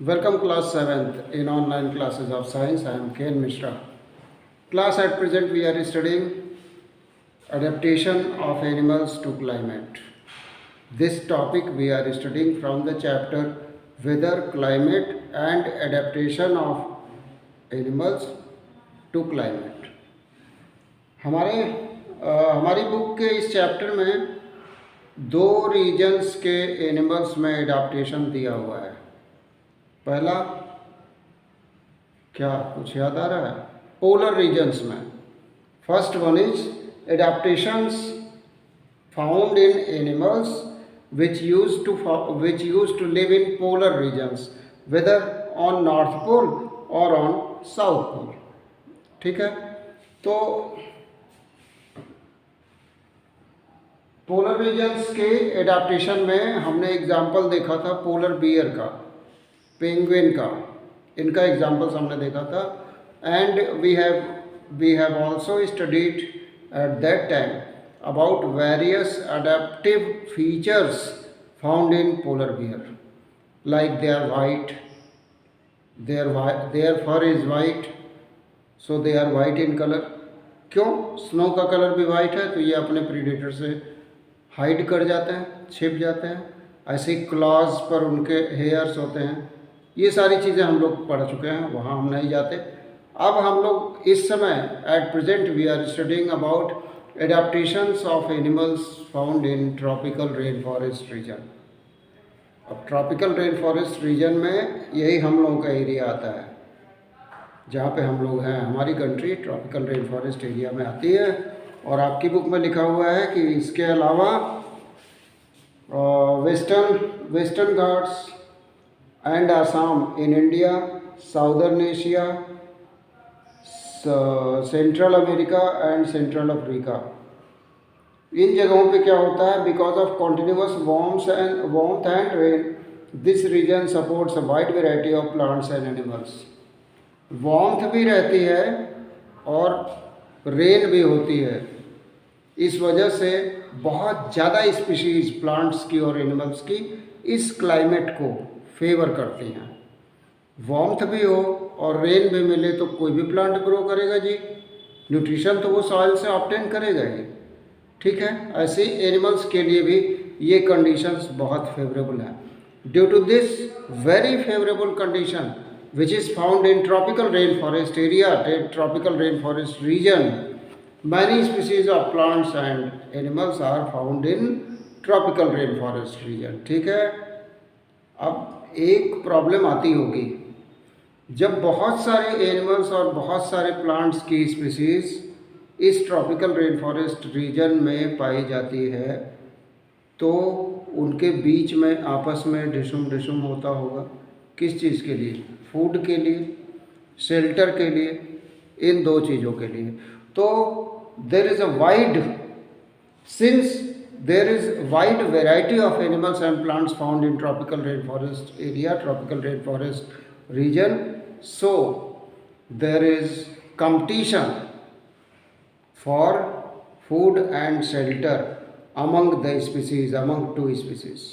Welcome class 7th in online classes of science. I am Ken Mishra. Class at present we are studying adaptation of animals to climate. This topic we are studying from the chapter weather, climate and adaptation of animals to climate. हमारी book के इस chapter में दो regions के animals में adaptation दिया हुआ है. पहला क्या कुछ याद आ रहा है? पोलर रीजन्स में first one is adaptations found in animals which used to live in polar regions, whether on North Pole or on South Pole. ठीक है, तो पोलर रीजन्स के एडाप्टेशन में हमने एग्जाम्पल देखा था पोलर बियर का, पेंगुइन का, इनका एग्जाम्पल्स हमने देखा था. And we have also studied at that time about various adaptive features found in polar bear, like they are white, their fur is white, so they are white in color. क्यों? Snow का colour भी white है तो ये अपने predator से hide कर जाते हैं, छिप जाते हैं. ऐसे क्लॉज पर उनके हेयर्स होते हैं. ये सारी चीज़ें हम लोग पढ़ चुके हैं, वहाँ हम नहीं जाते. अब हम लोग इस समय at present we are studying about adaptations of animals found in tropical rainforest region. अब ट्रॉपिकल रेन फॉरेस्ट रीजन में यही हम लोगों का एरिया आता है, जहाँ पे हम लोग हैं. हमारी country tropical rain forest area में आती है. और आपकी बुक में लिखा हुआ है कि इसके अलावा western ghats and Assam in India, southern Asia, central America and central Africa, इन जगहों पे क्या होता है? Because of continuous warmth and rain this region supports a wide variety of plants and animals. Warmth भी रहती है और रेन भी होती है. इस वजह से बहुत ज़्यादा स्पीशीज़ प्लांट्स की और एनिमल्स की इस क्लाइमेट को फेवर करती हैं. वार्मथ भी हो और रेन भी मिले तो कोई भी प्लांट ग्रो करेगा जी. न्यूट्रिशन तो वो सॉइल से ऑब्टेन करेगा ही. ठीक है, ऐसे एनिमल्स के लिए भी ये कंडीशंस बहुत फेवरेबल हैं. Due to this very favourable condition which is found in tropical rain forest area, tropical rain forest region, many species of plants and animals are found in tropical rain forest region. ठीक है, अब एक problem आती होगी, जब बहुत सारे animals और बहुत सारे प्लांट्स की स्पीसीज़ इस ट्रॉपिकल रेन फॉरेस्ट रीजन में पाई जाती है तो उनके बीच में आपस में डिशुम होता होगा. किस चीज़ के लिए? फूड के लिए, शेल्टर के लिए, इन दो चीज़ों के लिए. तो there is a wide since there is wide variety of animals and plants found in tropical rainforest area, tropical rainforest region, so there is competition for food and shelter among the species, among two species.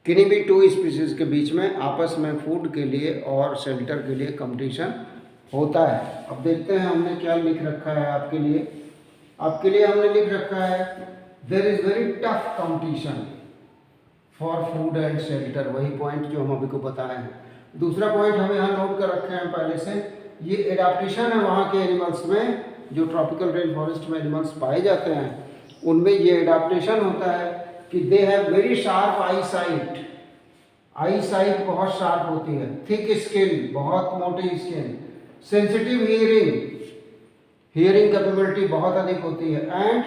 किन्हीं भी to species के बीच में आपस में food के लिए और shelter के लिए कंपटीशन होता है. अब देखते हैं हमने क्या लिख रखा है आपके लिए. आपके लिए हमने लिख रखा है there is very tough competition for food and shelter. वही पॉइंट जो हम अभी को बताए हैं. दूसरा पॉइंट हम यहाँ नोट कर रखे हैं पहले से. ये एडाप्टेशन है वहाँ के एनिमल्स में, जो ट्रॉपिकल रेन फॉरेस्ट में एनिमल्स पाए जाते हैं उनमें ये एडाप्टेशन होता है कि they have very sharp I site. I site बहुत शार्प होती है, थिक स्किन, बहुत मोटी स्किन, सेंसिटिव हियरिंग कैपेबिलिटी बहुत अधिक होती है, एंड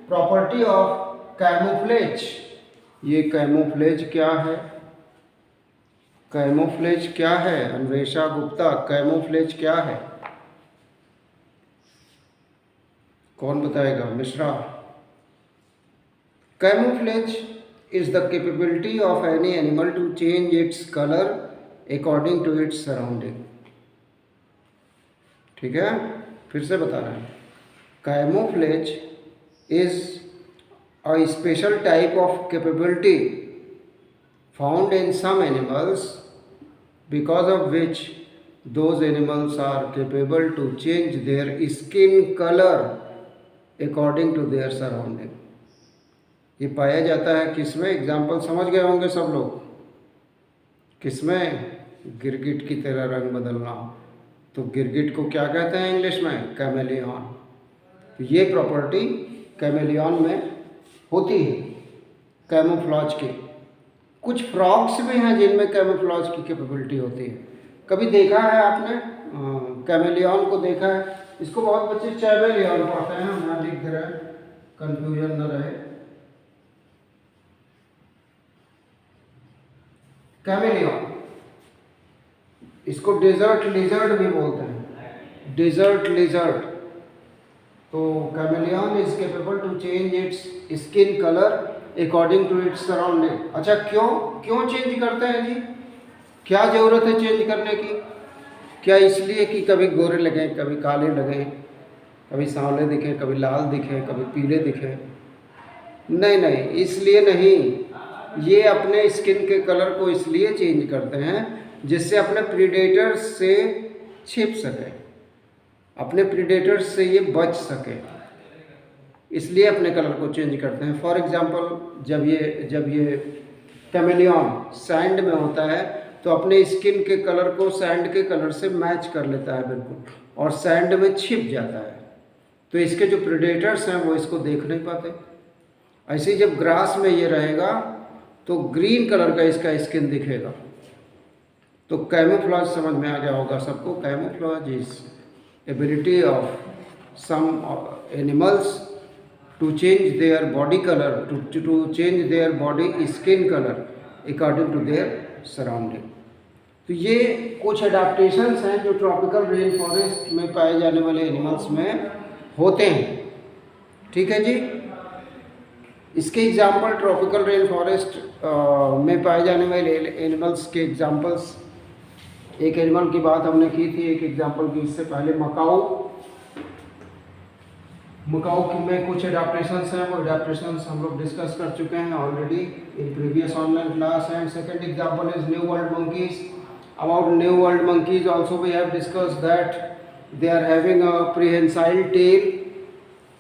प्रॉपर्टी ऑफ कैमोफ्लेज. ये कैमोफ्लेज क्या है? कैमोफ्लेज क्या है? अन्वेषा गुप्ता, कैमोफ्लेज क्या है? कौन बताएगा? Mishra. Camouflage is the capability of any animal to change its colour according to its surrounding. ठीक है, फिर से बता रहे हैं. Camouflage is a special type of capability found in some animals because of which those animals are capable to change their skin color according to their surrounding. ये पाया जाता है किसमें? एग्जाम्पल समझ गए होंगे सब लोग। किसमें? गिरगिट की तरह रंग बदलना। तो गिरगिट को क्या कहते हैं इंग्लिश में? कैमेलियन। तो ये प्रॉपर्टी कैमेलियन में होती है, कैमोफ्लॉज की। कुछ फ्रॉग्स भी हैं जिनमें कैमोफ्लॉज की कैपेबिलिटी होती है। कभी देखा है आपने कैमेलियन को देखा है? इसको बहुत बच्चे चैमेलियन पढ़ते हैं, हम यहाँ लिख दे रहे हैं, कंफ्यूजन न रहे। कैमेलियन, इसको डेजर्ट लिजर्ड भी बोलते हैं, डेजर्ट लिजर्ड। तो chameleon is capable to change its skin colour according to its surrounding. अच्छा, क्यों चेंज करते हैं जी? क्या ज़रूरत है चेंज करने की? क्या इसलिए कि कभी गोरे लगें, कभी काले लगें, कभी सांवले दिखें, कभी लाल दिखें, कभी पीले दिखें? नहीं, इसलिए नहीं। ये अपने स्किन के कलर को इसलिए चेंज करते हैं जिससे अपने प्रीडेटर्स से छिप सके, अपने प्रीडेटर्स से ये बच सके, इसलिए अपने कलर को चेंज करते हैं। फॉर एग्जांपल, जब ये कैमेलियन सैंड में होता है तो अपने स्किन के कलर को सैंड के कलर से मैच कर लेता है बिल्कुल, और सैंड में छिप जाता है। तो इसके जो प्रीडेटर्स हैं वो इसको देख नहीं पाते। ऐसे ही जब ग्रास में ये रहेगा तो ग्रीन कलर का इसका स्किन दिखेगा। तो कैमोफ्लॉज समझ में आ गया होगा सबको। Camouflage is ability of some animals to change their body colour, to change their body skin colour according to their surrounding. तो ये कुछ अडाप्टेशंस हैं जो ट्रॉपिकल रेन फॉरेस्ट में पाए जाने वाले एनिमल्स में होते हैं। ठीक है जी। इसके एग्जाम्पल, ट्रॉपिकल रेन फॉरेस्ट में पाए जाने वाले एनिमल्स के एग्जाम्पल्स, एक एनिमल की बात हमने की थी, एक एग्जाम्पल की इससे पहले मकाऊ में कुछ एडाप्टेशंस हैं, वो एडाप्टेशंस हम लोग डिस्कस कर चुके हैं already in previous online class. And second example is new world monkeys. About new world monkeys also we have discussed that they are having a prehensile tail,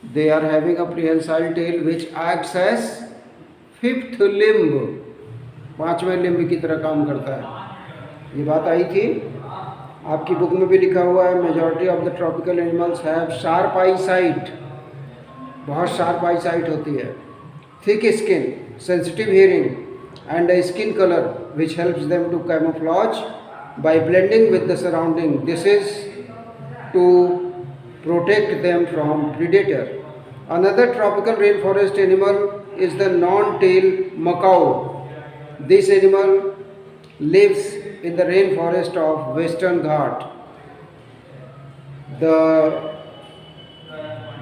they are having a prehensile tail which acts as fifth limb, पांचवें limb की तरह काम करता है। ये बात आई थी, आपकी बुक में भी लिखा हुआ है। Majority of the tropical animals have sharp I site, बहुत शार्प आई साइट होती है, thick skin, sensitive hearing and a skin color which helps them to camouflage by blending with the surrounding. This is to protect them from predator. Another tropical rainforest animal is the non-tailed macaw. This animal lives in the rainforest of Western Ghat.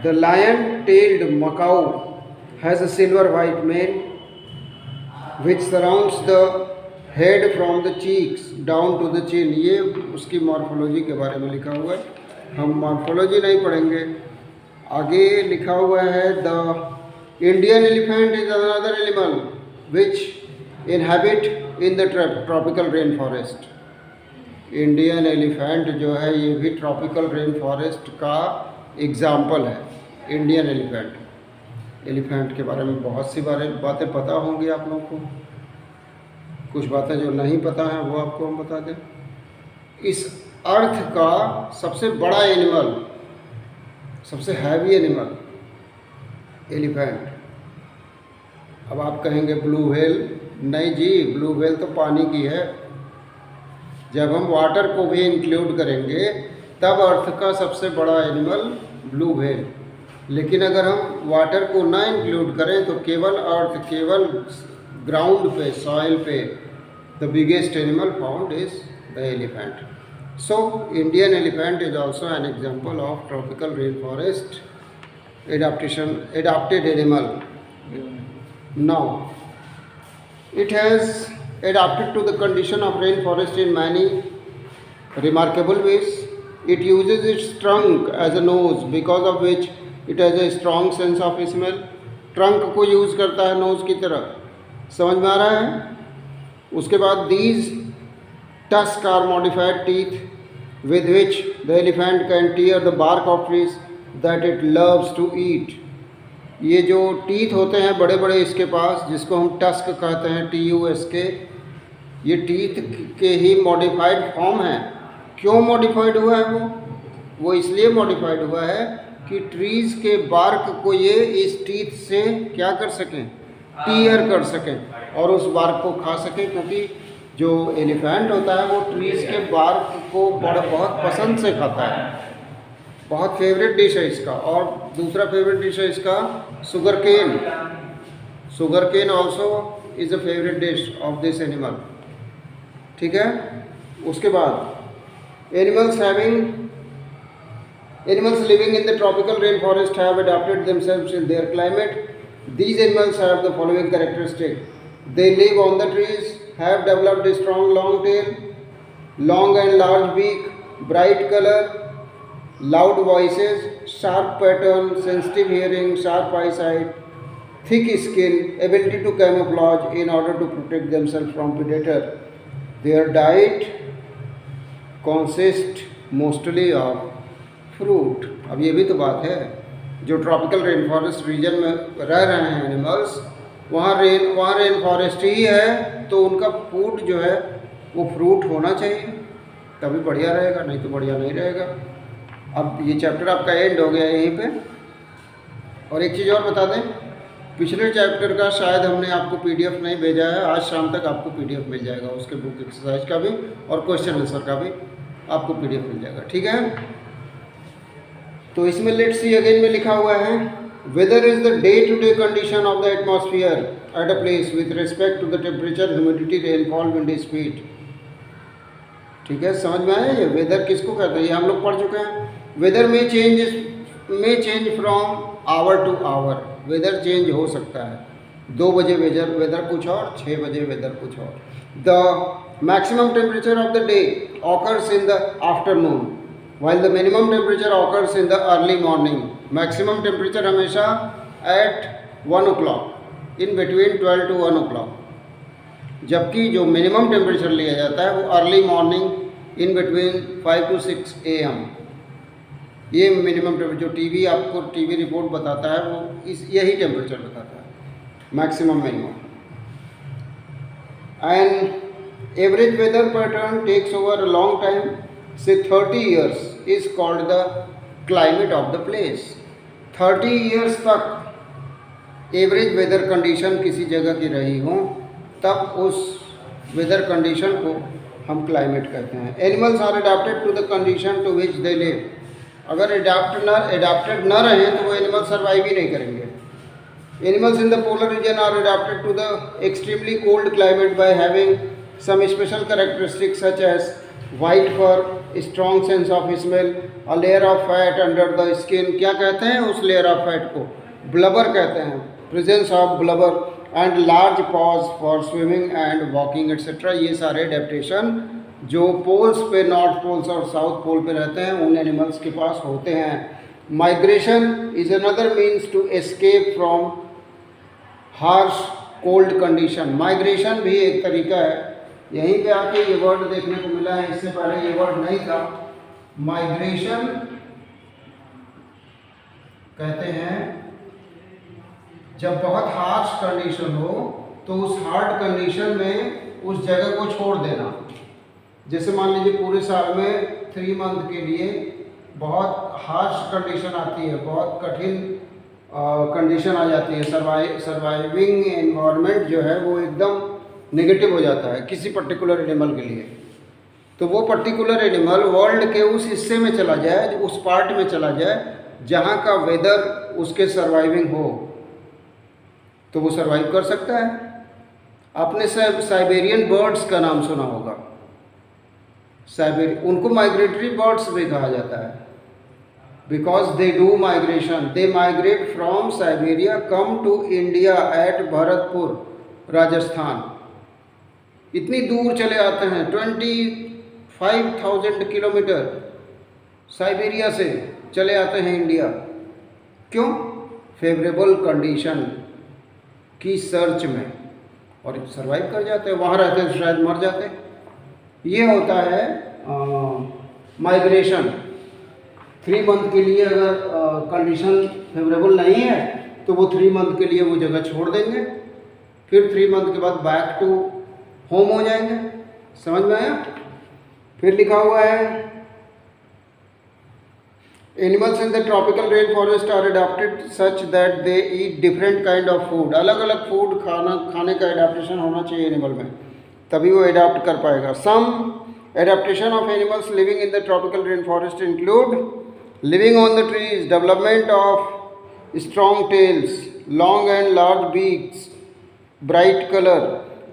The lion-tailed macaw has a silver white mane which surrounds the head from the cheeks down to the chin. ये उसकी morphology के बारे में लिखा हुआ है, हम morphology नहीं पढ़ेंगे। आगे लिखा हुआ है the Indian elephant is another animal which inhabit in the tropical rain forest. Indian elephant जो है ये भी ट्रॉपिकल रेन फॉरेस्ट का एग्जाम्पल है। इंडियन एलिफेंट के बारे में बहुत सी बातें पता होंगी आप लोगों को, कुछ बातें जो नहीं पता हैं वो आपको हम बता दें। इस अर्थ का सबसे बड़ा एनिमल, सबसे हैवी एनिमल एलिफेंट। अब आप कहेंगे ब्लू व्हेल, नहीं जी, ब्लू व्हेल तो पानी की है। जब हम वाटर को भी इंक्लूड करेंगे तब अर्थ का सबसे बड़ा एनिमल ब्लू व्हेल। लेकिन अगर हम वाटर को ना इंक्लूड करें तो केवल अर्थ, केवल ग्राउंड पे, सॉइल पे, the biggest animal found is the elephant. So Indian elephant is also an example of tropical rainforest adapted animal. Now it has adapted to the condition of rainforest in many remarkable ways. It uses its trunk as a nose, because of which it has a strong sense of smell. Trunk को use करता है nose की तरह, समझ में आ रहा है? उसके बाद these tusk are modified teeth with which the elephant can tear the bark of trees that it loves to eat. ये जो टीथ होते हैं बड़े बड़े इसके पास, जिसको हम टस्क कहते हैं, TUSK, ये टीथ के ही मॉडिफाइड फॉर्म है। क्यों मॉडिफाइड हुआ है वो इसलिए मॉडिफाइड हुआ है कि ट्रीज़ के बार्क को ये इस टीथ से क्या कर सकें, टीयर कर सकें और उस बार्क को खा सकें, क्योंकि जो एलिफेंट होता है वो ट्रीज़ के बार्क को बहुत पसंद से खाता है। बहुत फेवरेट डिश है इसका। और दूसरा फेवरेट डिश है इसका sugar cane. Sugar cane also is a favourite dish of this animal. ठीक है। उसके बाद animals living in the tropical rain forest have adopted themselves in their climate. These animals have the following characteristic. They live on the trees, have developed a strong long tail, long and large beak, bright color, loud voices, sharp pattern, sensitive hearing, sharp eyesight, thick skin, ability to camouflage in order to protect themselves from predator. Their diet consists mostly of fruit. अब ये भी तो बात है, जो tropical rain forest region में रह रहे हैं एनिमल्स, वहाँ रेन फॉरेस्ट ही है, तो उनका फूड जो है वो फ्रूट होना चाहिए, तभी बढ़िया रहेगा, नहीं तो बढ़िया नहीं रहेगा। अब ये चैप्टर आपका एंड हो गया यहीं पे। और एक चीज़ और बता दें, पिछले चैप्टर का शायद हमने आपको PDF नहीं भेजा है, आज शाम तक आपको PDF मिल जाएगा, उसके बुक एक्सरसाइज का भी और क्वेश्चन आंसर का भी आपको PDF मिल जाएगा। ठीक है। तो इसमें लेट्स सी अगेन में लिखा हुआ है, weather is the day to day condition of the atmosphere at a place with respect to the temperature, humidity, rainfall, wind speed. ठीक है, समझ में आया ये वेदर किसको कहते हैं, ये हम लोग पढ़ चुके हैं। वेदर में change from hour to hour, weather change हो सकता है। 2 बजे वेदर कुछ और, 6 बजे वेदर कुछ और। The maximum temperature of the day occurs in the afternoon while the minimum temperature occurs in the early morning. Maximum temperature हमेशा at 1 o'clock, in between 12 to 1 o'clock, जबकि जो मिनिमम टेम्परेचर लिया जाता है वो early morning in between 5 to 6 AM। ये minimum temperature जो TV आपको टीवी रिपोर्ट बताता है वो यही टेम्परेचर बताता है, maximum minimum. And average weather pattern takes over a long time, say 30 years is called the climate of the place। 30 years तक एवरेज वेदर कंडीशन किसी जगह की रही हो, तब उस वेदर कंडीशन को हम क्लाइमेट कहते हैं। Animals are adopted to the condition to which they live. अगर अडॉप्टेड न रहें तो वो एनिमल सर्वाइव ही नहीं करेंगे। Animals in the polar region are adopted to the extremely cold climate by having some special characteristics such as white fur, strong sense of smell, a layer of fat under the skin. क्या कहते हैं उस layer of fat को? Blubber कहते हैं, presence of blubber, and large paws for swimming and walking etcetera. ये सारे adaptation जो पोल्स पे, नॉर्थ पोल्स और साउथ पोल पे रहते हैं, उन एनिमल्स के पास होते हैं। Migration is another means to escape from harsh cold condition. Migration भी एक तरीका है। यहीं पे आके ये वर्ड देखने को मिला है, इससे पहले ये वर्ड नहीं था। माइग्रेशन कहते हैं जब बहुत हार्श कंडीशन हो तो उस हार्ड कंडीशन में उस जगह को छोड़ देना। जैसे मान लीजिए पूरे साल में 3 मंथ के लिए बहुत हार्श कंडीशन आती है, बहुत कठिन कंडीशन आ जाती है, सर्वाइविंग एनवायरनमेंट जो है वो एकदम नेगेटिव हो जाता है किसी पर्टिकुलर एनिमल के लिए। तो वो पर्टिकुलर एनिमल वर्ल्ड के उस हिस्से में चला जाए, उस पार्ट में चला जाए जहाँ का वेदर उसके सर्वाइविंग हो, तो वो सर्वाइव कर सकता है। आपने साइबेरियन बर्ड्स का नाम सुना होगा। उनको माइग्रेटरी बर्ड्स भी कहा जाता है, because they do migration. They migrate from Siberia come to India at Bharatpur Rajasthan. इतनी दूर चले आते हैं, 25,000 किलोमीटर साइबेरिया से चले आते हैं इंडिया। क्यों? फेवरेबल कंडीशन की सर्च में, और सर्वाइव कर जाते हैं। वहाँ रहते तो शायद मर जाते, ये होता है माइग्रेशन। 3 मंथ के लिए अगर कंडीशन फेवरेबल नहीं है तो वो 3 मंथ के लिए वो जगह छोड़ देंगे, फिर 3 मंथ के बाद बैक टू होम हो जाएंगे। समझ में आया? फिर लिखा हुआ है animals in the tropical rain forest are adopted such that they eat different kind of food. अलग अलग फूड खाने का एडाप्टेशन होना चाहिए एनिमल में, तभी वो एडाप्ट कर पाएगा। Some adaptation of animals living in the tropical rain forest include living on the trees, development of strong tails, long and large beaks, bright colour,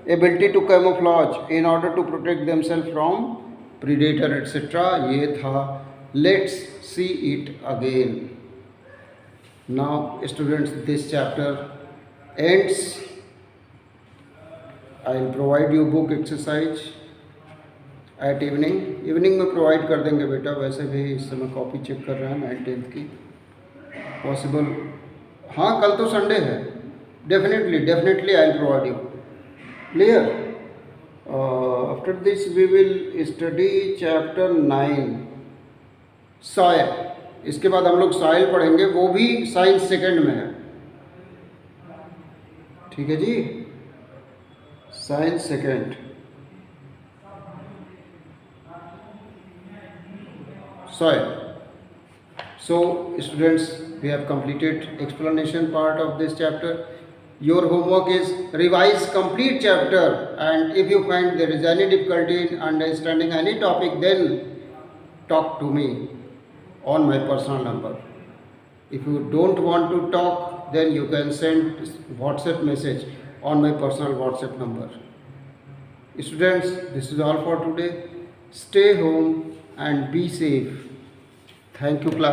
ability to camouflage in order to protect themself from predator etcetera. ये था। Let's see it again. Now students, this chapter ends. I will provide you book exercise at evening में provide कर देंगे बेटा। वैसे भी इस समय कॉपी चेक कर रहे हैं 9th 10th की, पॉसिबल। हाँ, कल तो संडे है। Definitely I will provide you. Clear? After this we will study chapter 9 soil. इसके बाद हम लोग सॉइल पढ़ेंगे, वो भी साइंस सेकंड में है। ठीक है जी, science second. soil. So students, we have completed explanation part of this chapter. Your homework is revise complete chapter, and if you find there is any difficulty in understanding any topic, then talk to me on my personal number. If you don't want to talk, then you can send WhatsApp message on my personal WhatsApp number. Students, this is all for today. Stay home and be safe. Thank you, class.